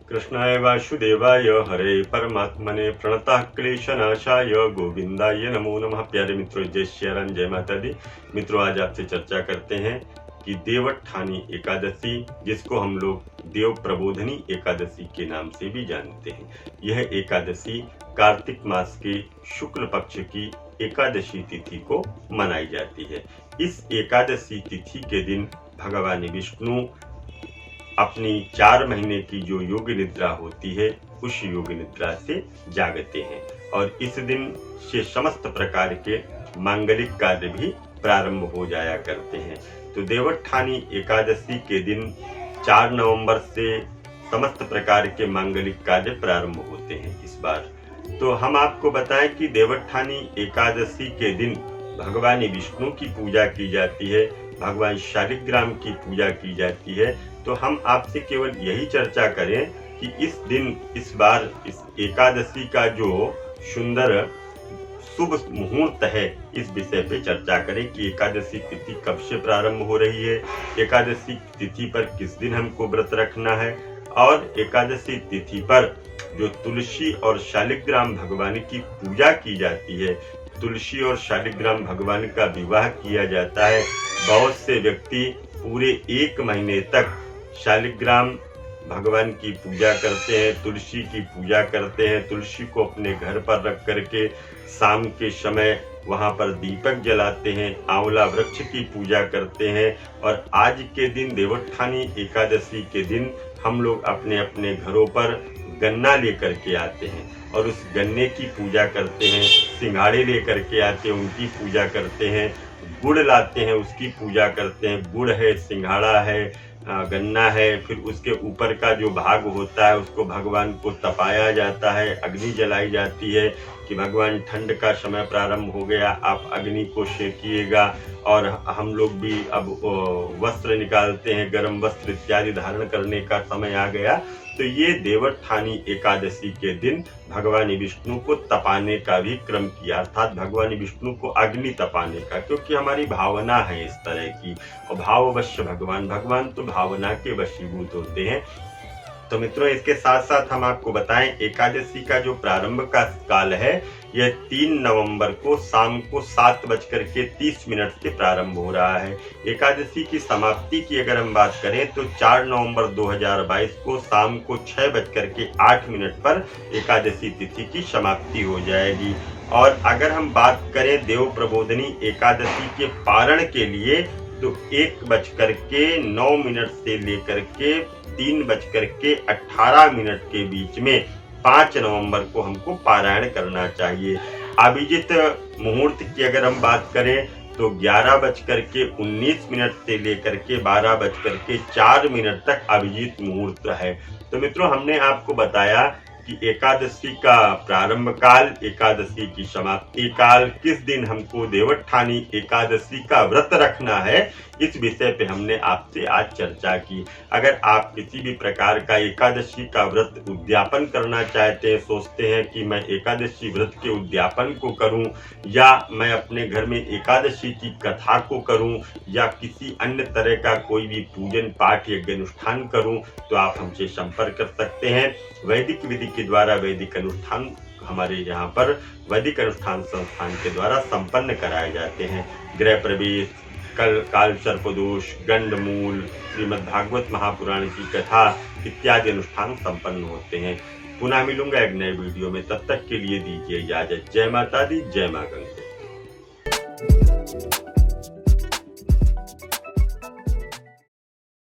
कृष्णाय वासुदेवाय हरे परमात्मने प्रणतः क्लेशनाशाय गोविंदाय नमो नमः। प्यारे मित्रों, जय श्री राम, जय माता दी। मित्रों, आज आपसे चर्चा करते हैं कि देवोत्थानी एकादशी, जिसको हम लोग देव प्रबोधनी एकादशी के नाम से भी जानते हैं। यह एकादशी कार्तिक मास के शुक्ल पक्ष की एकादशी तिथि को मनाई जाती है। इस एकादशी तिथि के दिन भगवान विष्णु अपनी 4 महीने की जो योग निद्रा होती है, उस योग निद्रा से जागते हैं और इस दिन से समस्त प्रकार के मांगलिक कार्य भी प्रारंभ हो जाया करते हैं। तो देवोत्थानी एकादशी के दिन 4 नवंबर से समस्त प्रकार के मांगलिक कार्य प्रारंभ होते हैं इस बार। तो हम आपको बताएं कि देवोत्थानी एकादशी के दिन भगवान विष्णु की पूजा की जाती है, भगवान शालिग्राम की पूजा की जाती है। तो हम आपसे केवल यही चर्चा करें कि इस दिन, इस बार इस एकादशी का जो सुंदर शुभ मुहूर्त है, इस विषय पे चर्चा करें कि एकादशी तिथि कब से प्रारंभ हो रही है, एकादशी तिथि पर किस दिन हमको व्रत रखना है, और एकादशी तिथि पर जो तुलसी और शालिग्राम भगवान की पूजा की जाती है, तुलसी और शालिग्राम भगवान का विवाह किया जाता है। बहुत से व्यक्ति पूरे 1 महीने तक शालिग्राम भगवान की पूजा करते हैं, तुलसी की पूजा करते हैं। तुलसी को अपने घर पर रख करके शाम के समय वहां पर दीपक जलाते हैं, आंवला वृक्ष की पूजा करते हैं। और आज के दिन, देवोत्थानी एकादशी के दिन, हम लोग अपने अपने घरों पर गन्ना लेकर के आते हैं और उस गन्ने की पूजा करते हैं। सिंघाड़े लेकर के आते हैं, उनकी पूजा करते हैं। गुड़ लाते हैं, उसकी पूजा करते हैं। गुड़ है, सिंघाड़ा है, गन्ना है। फिर उसके ऊपर का जो भाग होता है, उसको भगवान को तपाया जाता है, अग्नि जलाई जाती है कि भगवान ठंड का समय प्रारंभ हो गया, आप अग्नि को सेकिएगा। और हम लोग भी अब वस्त्र निकालते हैं, गर्म वस्त्र इत्यादि धारण करने का समय आ गया। तो ये देवोत्थानी एकादशी के दिन भगवान विष्णु को तपाने का भी क्रम किया, अर्थात भगवान विष्णु को अग्नि तपाने का, क्योंकि हमारी भावना है इस तरह की। और भाववश्य भगवान तो भावना के वशीभूत होते हैं। तो मित्रों, इसके साथ साथ हम आपको बताएं, एकादशी का जो प्रारंभ का काल है, यह 3 नवंबर को शाम को 7:30 से प्रारंभ हो रहा है। एकादशी की समाप्ति की अगर हम बात करें तो 4 नवंबर 2022 को शाम को 6:08 पर एकादशी तिथि की समाप्ति हो जाएगी। और अगर हम बात करें देव प्रबोधनी एकादशी के पारण के लिए, तो 1:09 से लेकर के 3:18 के बीच में 5 नवंबर को हमको पारायण करना चाहिए। अभिजित मुहूर्त की अगर हम बात करें तो 11:19 से लेकर के 12:04 तक अभिजित मुहूर्त है। तो मित्रों, हमने आपको बताया कि एकादशी का प्रारंभ काल, एकादशी की समाप्ति काल, किस दिन हमको देवोत्थानी एकादशी का व्रत रखना है, इस विषय पे हमने आपसे आज चर्चा की। अगर आप किसी भी प्रकार का एकादशी का व्रत उद्यापन करना चाहते हैं, सोचते हैं कि मैं एकादशी व्रत के उद्यापन को करूं, या मैं अपने घर में एकादशी की कथा को करूं, या किसी अन्य तरह का कोई भी पूजन पाठ यज्ञ अनुष्ठान करूं, तो आप हमसे संपर्क कर सकते हैं। वैदिक विधि के द्वारा वैदिक अनुष्ठान हमारे यहाँ पर वैदिक अनुष्ठान संस्थान के द्वारा संपन्न कराए जाते हैं। गृह प्रवेश, काल सर्पदोष, गंडमूल, श्रीमद् भागवत महापुराण की कथा इत्यादि अनुष्ठान संपन्न होते हैं। पुनः मिलूंगा एक नए वीडियो में, तब तक के लिए दीजिए इजाजत। जय माता दी, जय मां गंगे।